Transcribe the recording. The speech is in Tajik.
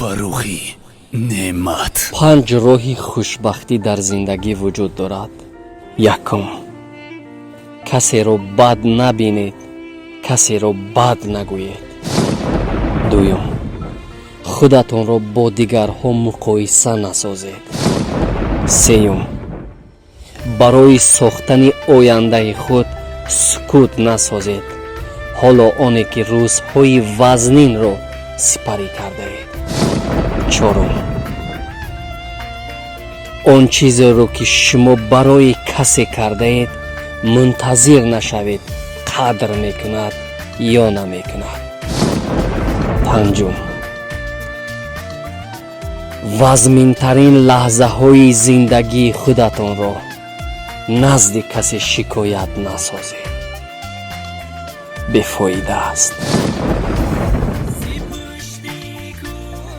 фарухи неъмат. 5 роҳи хушбахтӣ дар зиндагӣ вуҷуд дорад. Якум, касеро бад набинед, касеро бад нагӯед. Дуюм, худатонро бо дигарҳо муқоиса насозед. Сеюм, барои сохтани ояндаи худ сукут насозед, ҳоло оне ки рӯзҳои вазнинро сипарӣ кардаед. Чорум, он чизеро ки шумо барои касе кардаед мунтазир нашавед қадр мекунад ё намекунад. Панҷум, вазминтарин лаҳзаҳои зиндагии худатонро назди касе шикоят насозед. бефоида аст.